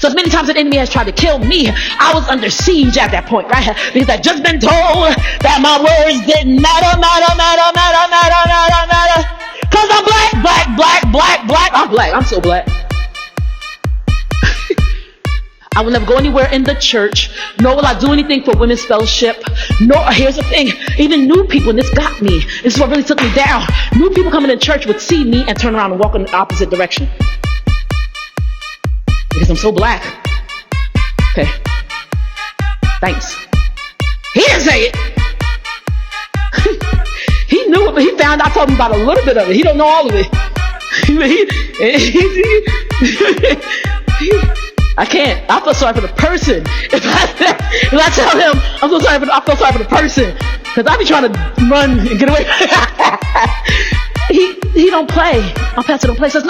So as many times the enemy has tried to kill me, I was under siege at that point, right? Because I'd just been told that my words didn't matter. Because I'm black. I'm black. I'm so black. I will never go anywhere in the church, nor will I do anything for women's fellowship. Nor, here's the thing, even new people, and this got me. This is what really took me down. New people coming in church would see me and turn around and walk in the opposite direction. Because I'm so black. Okay. Thanks. He didn't say it. He knew it, but he found I told him about a little bit of it. He don't know all of it. I can't. I feel sorry for the person. If I tell him I feel sorry for the person, because I be trying to run and get away. He don't play. My pastor don't play. So I'm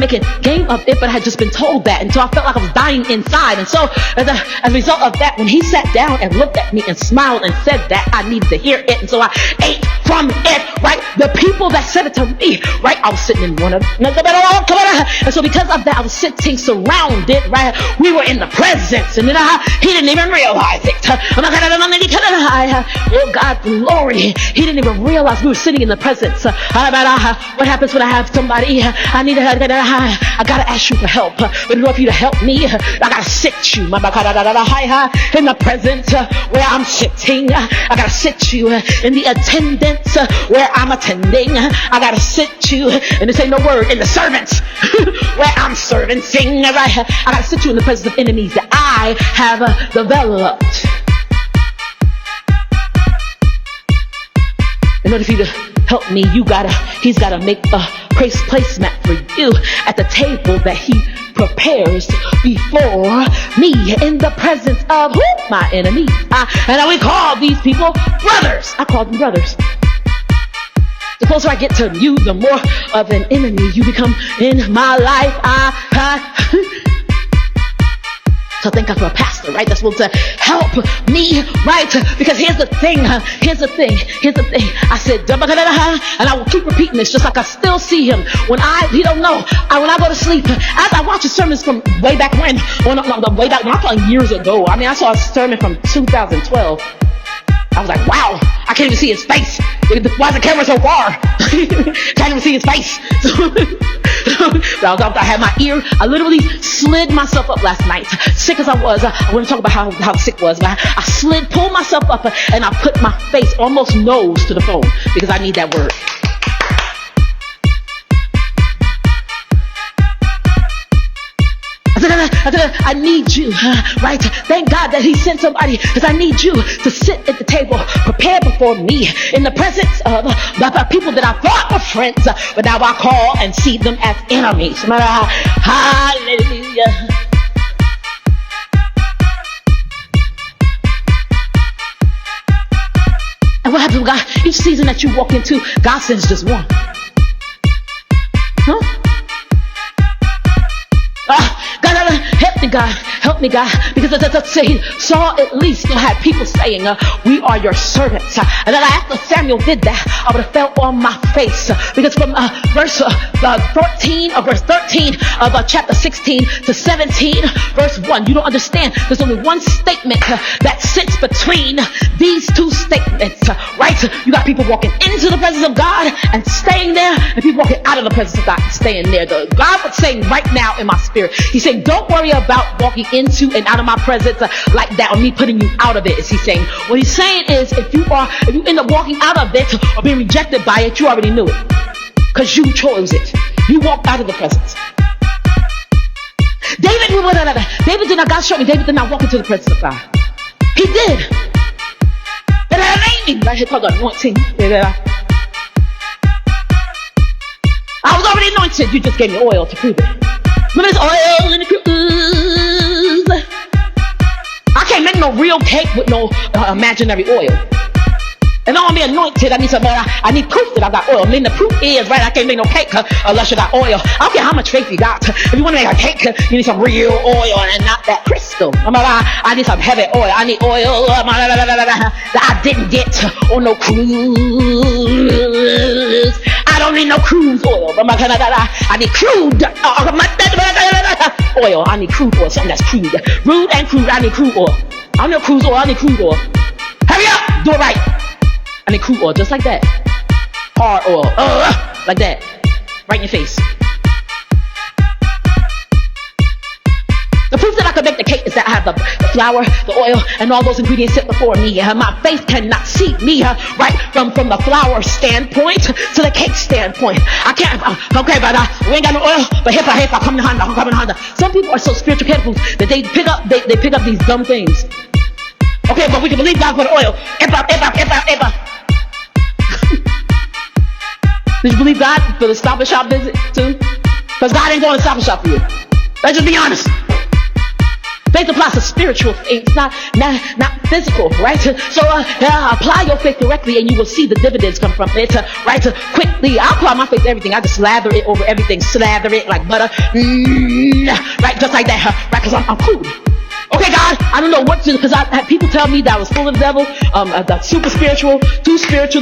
making game of it, but I had just been told that, and so I felt like I was dying inside. And so as a result of that, when he sat down and looked at me and smiled and said that, I needed to hear it, and so I ate from it. Right, the people that said it to me, right, I was sitting in one of them. And so because of that, I was sitting surrounded. Right, we were in the presence, and then he didn't even realize it. Oh God, glory! He didn't even realize we were sitting in the presence. What happens when I have somebody? I gotta ask you for help. But in order for you to help me, I gotta sit you in the presence where I'm sitting. I gotta sit you in the attendance where I'm attending. I gotta sit you, and this ain't no word, in the servants where I'm servicing. I gotta sit you in the presence of enemies that I have developed. In order for you to help me, he's gotta make a placemat for you at the table that he prepares before me in the presence of my enemies. And we call these people brothers. I call them brothers. The closer I get to you, the more of an enemy you become in my life. So thank God for a pastor, right? That's supposed to help me, right? Because here's the thing. I said, and I will keep repeating this, just like I still see him. When he don't know. When I go to sleep, as I watch his sermons from way back when, way back when, I'm talking years ago. I mean, I saw a sermon from 2012. I was like, wow, I can't even see his face. Why is the camera so far? Can't even see his face. I had my ear. I literally slid myself up last night. Sick as I was, I want to talk about how sick I was, but I pulled myself up, and I put my face almost nose to the phone because I need that word. I need you, right? Thank God that he sent somebody, because I need you to sit at the table, prepared before me, in the presence of the people that I thought were friends, but now I call and see them as enemies. Hallelujah. And what happens with God? Each season that you walk into, God sends just one. Help me, God, because Saul at least had people saying, we are your servants. And then after Samuel did that, I would have fell on my face, because from verse 13 of chapter 16 to 17, verse 1, you don't understand. There's only one statement that sits between these two statements, right? You got people walking into the presence of God and staying there, and people walking out of the presence of God and staying there. God was saying right now in my spirit, he's saying, don't worry about walking into and out of my presence like that, or me putting you out of it, is he saying. What he's saying is, if you end up walking out of it or being rejected by it, you already knew it, because you chose it. You walked out of the presence. David did not, God showed me, David did not walk into the presence of God. He did. Right here called anointing. I was already anointed. You just gave me oil to prove it. Remember this oil in the cruise? I can't make no real cake with no imaginary oil. And I want to be anointed. I need proof that I got oil. I mean, the proof is, right, I can't make no cake unless you got oil. I don't care how much faith you got. If you want to make a cake, you need some real oil and not that crystal. I need some heavy oil. I need oil that I didn't get on no cruise. I don't need no cruise oil. I need crude. oil. I need crude oil. Something that's crude. Rude and crude. I need crude oil. I don't need crude oil. I need crude oil. Hurry up. Do it right. I need crude oil. Just like that. Hard oil. Like that. Right in your face. The proof that I can make the cake is that I have the flour, the oil, and all those ingredients sit before me. My faith cannot see me right from the flour standpoint to the cake standpoint. I can't. Okay, but we ain't got no oil. But hip come in Honda. Some people are so spiritual cannibals that they pick up these dumb things. Okay, but we can believe God for the oil. Did you believe God for the Stop and Shop visit too? Because God ain't going to Stop and Shop for you. Let's just be honest. Faith applies to spiritual things, not physical, right? So apply your faith correctly and you will see the dividends come from it, right? Quickly, I apply my faith to everything. I just slather it over everything, slather it like butter, right? Just like that, right? Because I'm cool. Okay, God, I don't know what to do, because I had people tell me that I was full of the devil, that super spiritual,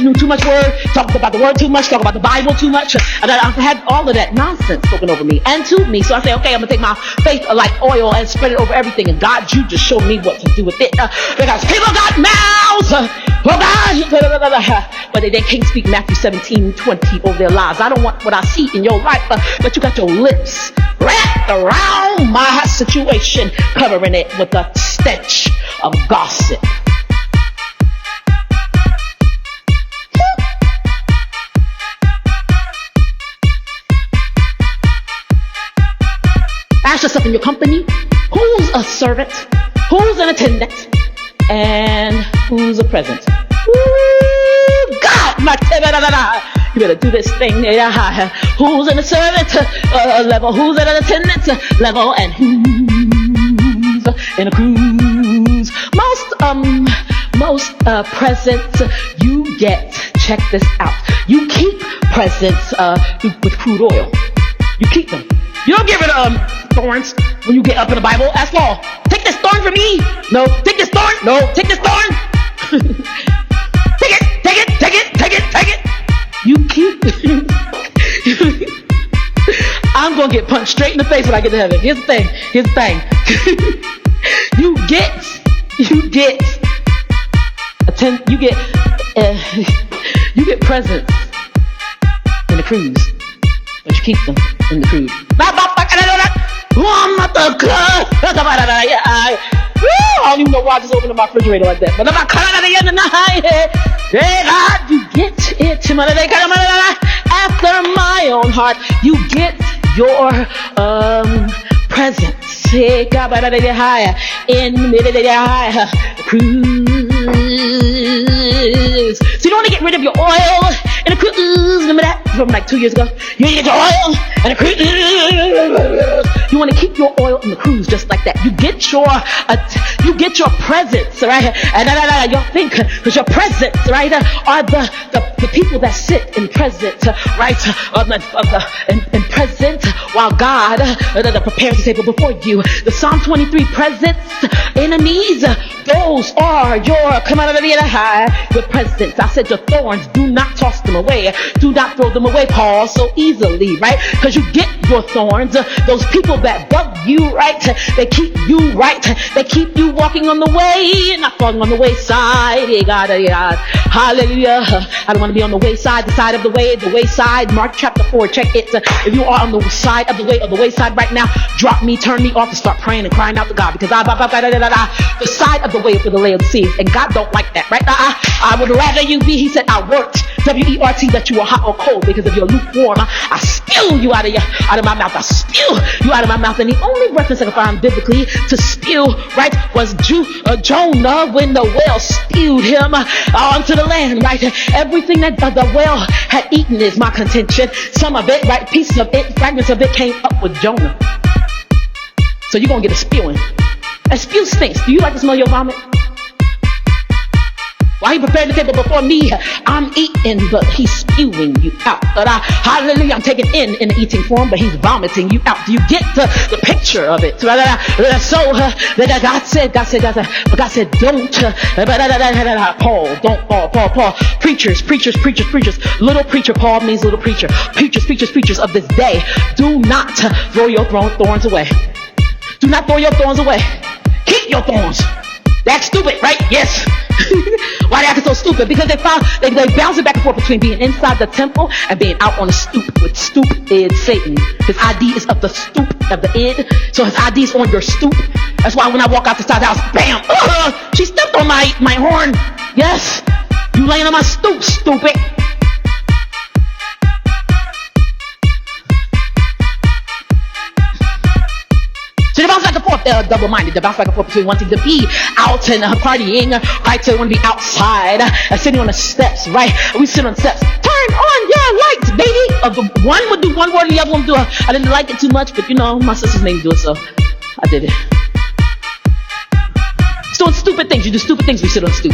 knew too much word, talked about the word too much, talked about the Bible too much, and I had all of that nonsense spoken over me and to me. So I say, okay, I'm going to take my faith like oil and spread it over everything, and God, you just show me what to do with it, because people got mouths, but they can't speak Matthew 17:20 over their lives. I don't want what I see in your life, but you got your lips wrapped around my situation, covering it with the stench of gossip. Ask yourself in your company, who's a servant, who's an attendant, and who's a present. God, you better do this thing. Who's in a servant level, who's at an attendant level, and who's in a cruise. Most presents you get, check this out. You keep presents with crude oil. You keep them. You don't give it thorns when you get up in the Bible. Ask Paul, take this thorn from me. No, take this thorn. No, take this thorn. Take it. You keep. I'm gonna get punched straight in the face when I get to heaven. Here's the thing. You get presents in the cruise, but you keep them in the cruise. I don't even know why I just opened up my refrigerator like that. But you get it after my own heart. You get your presents in cruise. So you don't want to get rid of your oil in a cruise. Remember that from like 2 years ago? You get your oil in a cruise. You want to keep your oil in the cruise just like that. You get your presents, right? And you'll think, because your presents, right, are the people that sit in present, right, in present, while God prepares the table before you. The Psalm 23 presents, enemies, those are your presents. I said your thorns, do not toss them away. Do not throw them away, Paul, so easily, right? Because you get your thorns. Those people that bug you, right? They keep you right. They keep you walking on the way, not falling on the wayside. Hallelujah. I don't want to be on the wayside, the side of the wayside. Mark chapter 4, check it. If you are on the side of the wayside right now, drop me, turn me off, and start praying and crying out to God, because the side of the way for the Laodiceans, and God don't like that, right? I would rather you be, he said, I worked, W-E-R-T, that you were hot or cold, because if you're lukewarm, I spew you out of my mouth. I spew you out of my mouth. And the only reference I can find biblically to spew, right, was Jonah when the whale spewed him onto the land, right? Everything that the whale had eaten is my contention. Some of it, right, pieces of it, fragments of it came up with Jonah. So you're going to get a spewing. A spew stinks. Do you like to smell your vomit? While he prepared the table before me, I'm eating, but he's spewing you out. But hallelujah, I'm taking in the eating form, but he's vomiting you out. Do you get the picture of it? So God said, don't, Paul, preachers, little preacher, Paul means little preacher, preachers of this day, do not throw your thorns away. Do not throw your thorns away. Keep your thorns. They act stupid, right? Yes. Why they acting so stupid? Because they bounce it back and forth between being inside the temple and being out on the stoop with stupid Satan. His ID is of the stoop of the id, so his ID is on your stoop. That's why when I walk out the side of the house, bam! She stepped on my horn. Yes, you laying on my stoop, stupid. So they bounce back and forth, double-minded. They bounce back and forth between wanting to be out and partying, right? So they want to be outside, sitting on the steps, right? We sit on the steps. Turn on your lights, baby. One would do one word and the other one would do it. I didn't like it too much, but my sisters made me do it, so I did it. It's doing stupid things. You do stupid things, we sit on the stoop.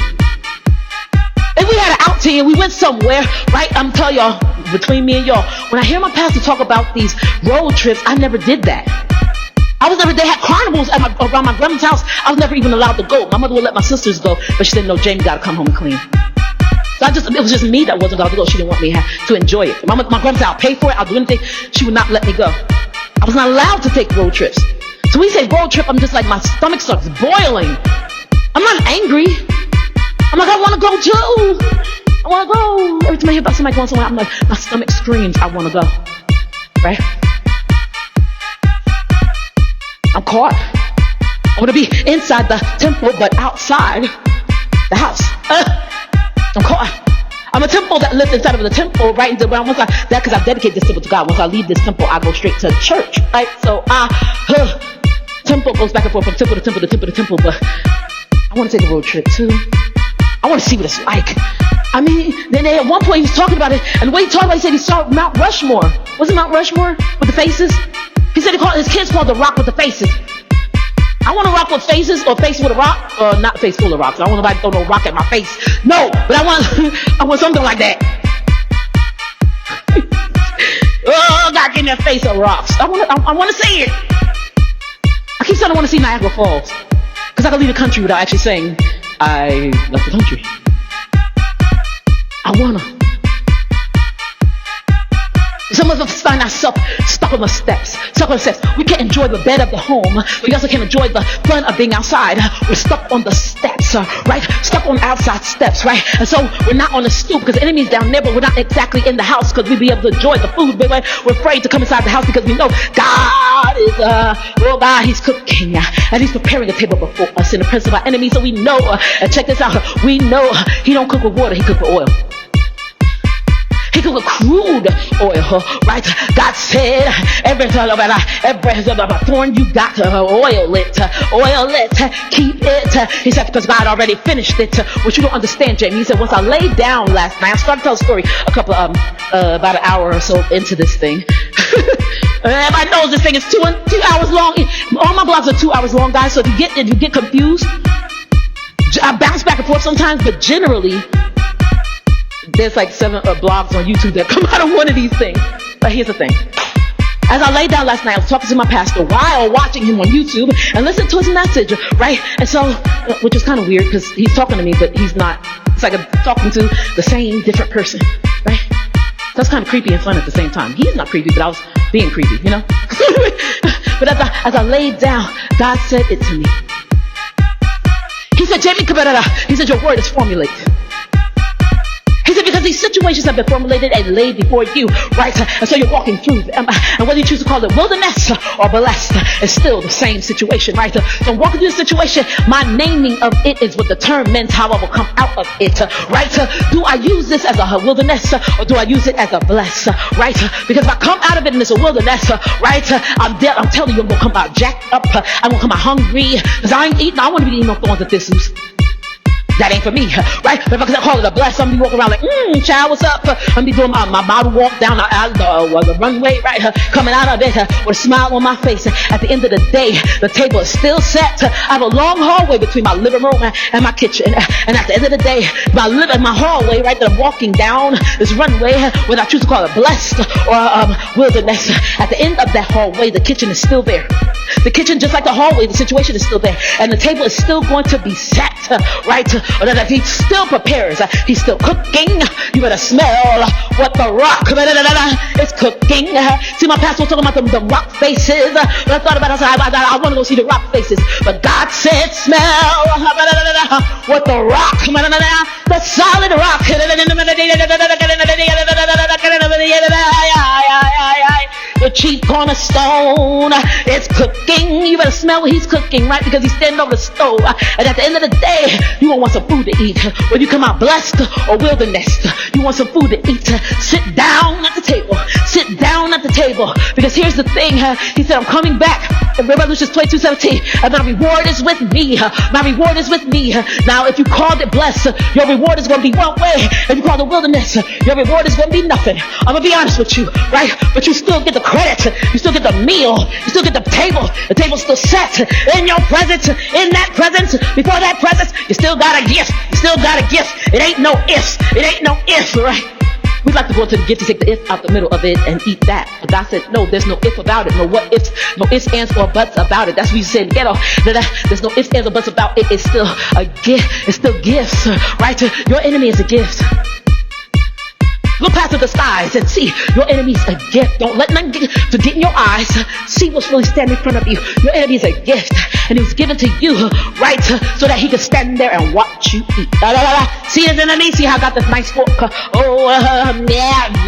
If we had an outing and we went somewhere, right? I'm telling y'all, between me and y'all, when I hear my pastor talk about these road trips, I never did that. They had carnivals around my grandma's house. I was never even allowed to go. My mother would let my sisters go, but she didn't know Jamie got to come home and clean. So it was just me that wasn't allowed to go. She didn't want me to enjoy it. My grandma said, I'll pay for it, I'll do anything. She would not let me go. I was not allowed to take road trips. So when we say road trip, I'm just like, my stomach starts boiling. I'm not angry. I'm like, I want to go too. I want to go. Every time I hear about somebody going somewhere, I'm like, my stomach screams, I want to go. Right? I'm caught. I want to be inside the temple, but outside the house. I'm caught. I'm a temple that lives inside of the temple, right? Once because I dedicate this temple to God. Once I leave this temple, I go straight to church, right? So temple goes back and forth from temple to temple to temple to temple, but I want to take a road trip too. I want to see what it's like. I mean, then at one point he was talking about it, and the way he talked about it, he said he saw Mount Rushmore. Was it Mount Rushmore with the faces? He said his kids called the rock with the faces. I want to rock with faces, or face with a rock, or not face full of rocks. I don't want nobody to throw no rock at my face. No, but I want something like that. Oh, God, give me a face of rocks. I want to see it. I keep saying I want to see Niagara Falls, because I can leave the country without actually saying I left the country. I wanna. Some of us find ourselves stuck on the steps. We can't enjoy the bed of the home. We also can't enjoy the fun of being outside. We're stuck on the steps, right? Stuck on outside steps, right? And so we're not on the stoop because the enemy's down there, but we're not exactly in the house because we'd be able to enjoy the food. But we're afraid to come inside the house because we know God is, God, He's cooking and He's preparing a table before us in the presence of our enemies. So we know, and check this out, we know He don't cook with water, He cook with oil. He cooked with crude oil, right? God said, every thorn you got, oil it, keep it. He said, because God already finished it. What you don't understand, Jamie, he said, once I laid down last night, I started to tell a story about an hour or so into this thing. Everybody knows this thing is 2 hours long. All my blogs are 2 hours long, guys, so if you get confused, I bounce back and forth sometimes, but generally, there's like 7 blogs on YouTube that come out of one of these things. But here's the thing. As I laid down last night, I was talking to my pastor while watching him on YouTube and listening to his message, right? And so, which is kind of weird because he's talking to me, but he's not. It's like I'm talking to the same different person, right? So it's kind of creepy and fun at the same time. He's not creepy, but I was being creepy, you know? But as I laid down, God said it to me. He said, Jamie Cabrera, he said, your word is formulated. He said, because these situations have been formulated and laid before you, right? And so you're walking through them. And whether you choose to call it wilderness or blessed, it's still the same situation, right? So I'm walking through the situation. My naming of it is what determines how I will come out of it, right? Do I use this as a wilderness or do I use it as a bless, right? Because if I come out of it and it's a wilderness, right? I'm telling you, I'm going to come out jacked up. I'm going to come out hungry because I ain't eating. I want to be eating no thorns and thistles. That ain't for me, right? But if I call it a bless, I'm gonna be walking around like, child, what's up? I'm gonna be doing my model walk down the runway, right? Coming out of it with a smile on my face. At the end of the day, the table is still set. I have a long hallway between my living room and my kitchen. And at the end of the day, my hallway, right, that I'm walking down this runway, whether I choose to call it blessed or wilderness, at the end of that hallway, the kitchen is still there. The kitchen, just like the hallway, the situation is still there. And the table is still going to be set, right? He still prepares. He's still cooking. You better smell what the rock is cooking. See, my pastor was talking about the rock faces. When I thought about it, I said, I want to go see the rock faces. But God said, smell what the rock, the solid rock. The chief cornerstone is cooking. You better smell what he's cooking, right? Because he's standing over the stove. And at the end of the day, you won't want some food to eat. When you come out blessed or wilderness, you want some food to eat. Sit down at the table. Sit down at the table. Because here's the thing. He said, I'm coming back. In Revelation 22:17, and my reward is with me. My reward is with me. Now, if you called it blessed, your reward is going to be one way. If you call it wilderness, your reward is going to be nothing. I'm going to be honest with you, right? But you still get the credit. You still get the meal. You still get the table. The table's still set in your presence. In that presence, before that presence, you still got a gift. You still got a gift. It ain't no ifs. It ain't no if, right? We'd like to go to the gift to take the if out the middle of it and eat that. But God said, no, there's no if about it. No what ifs, no ifs, ands, or buts about it. That's what you said in the ghetto. There's no ifs, ands, or buts about it. It's still a gift. It's still gifts, right? Your enemy is a gift. Look past the disguise and see your enemy's a gift. Don't let nothing get in your eyes. See what's really standing in front of you. Your enemy is a gift, and it was given to you, right, so that he could stand there and watch you eat. See his enemy. See how I got this nice fork.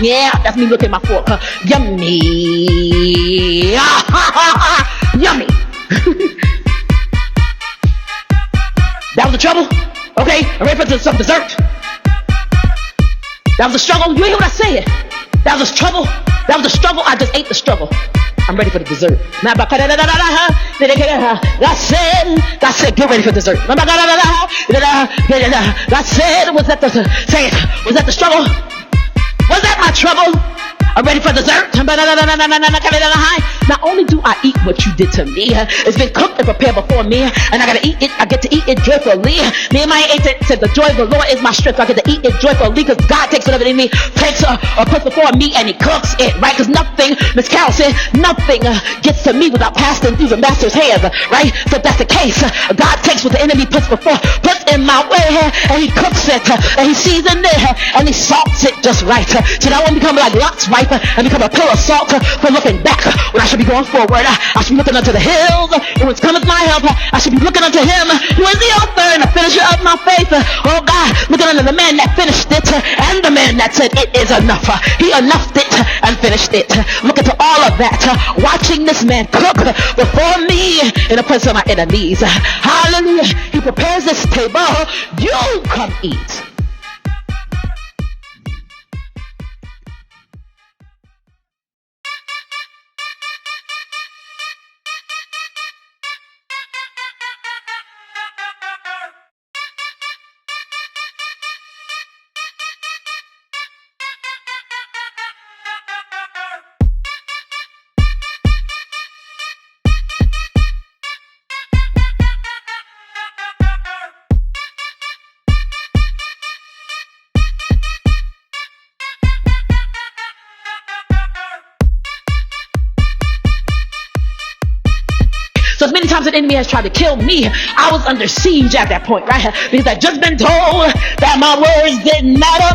Yeah. That's me looking at my fork. Yummy. Yummy. That was the trouble. Okay, I'm ready for some dessert. That was a struggle. You hear what I said? That was a struggle. That was a struggle. I just ate the struggle. I'm ready for the dessert. God said, get ready for dessert. God said, was that the struggle? Was that my trouble? I'm ready for dessert. Not only do I eat what you did to me, it's been cooked and prepared before me, and I gotta eat it. I get to eat it joyfully. Nehemiah 8 said, the joy of the Lord is my strength. I get to eat it joyfully because God takes whatever in me, takes or puts before me, and he cooks it, right? Because nothing, Miss Carol said, nothing gets to me without passing through the master's hands, right? So if that's the case, God takes what the enemy puts in my way, and he cooks it, and he seasons it, and he salts it just right. So that won't become like Lot's wife and become a pillar of salt for looking back when I should be going forward. I should be looking unto the hills, and whence cometh my help. I should be looking unto him who is the author and the finisher of my faith. Oh God, looking unto the man that finished it and the man that said it is enough. He enoughed it and finished it. Look into all of that, watching this man cook before me in the presence of my enemies. Hallelujah. He prepares this table. You come eat. So as many times the enemy has tried to kill me, I was under siege at that point, right? Because I'd just been told that my words didn't matter.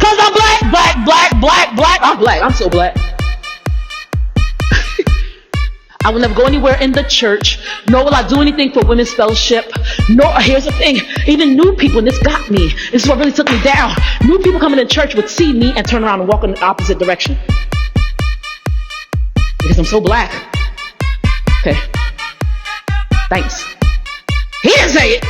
Cause I'm black. I'm black. I'm so black. I will never go anywhere in the church, nor will I do anything for women's fellowship. Nor, here's the thing, even new people, and this got me. This is what really took me down. New people coming to church would see me and turn around and walk in the opposite direction. Because I'm so black. Okay. Thanks. He didn't say it.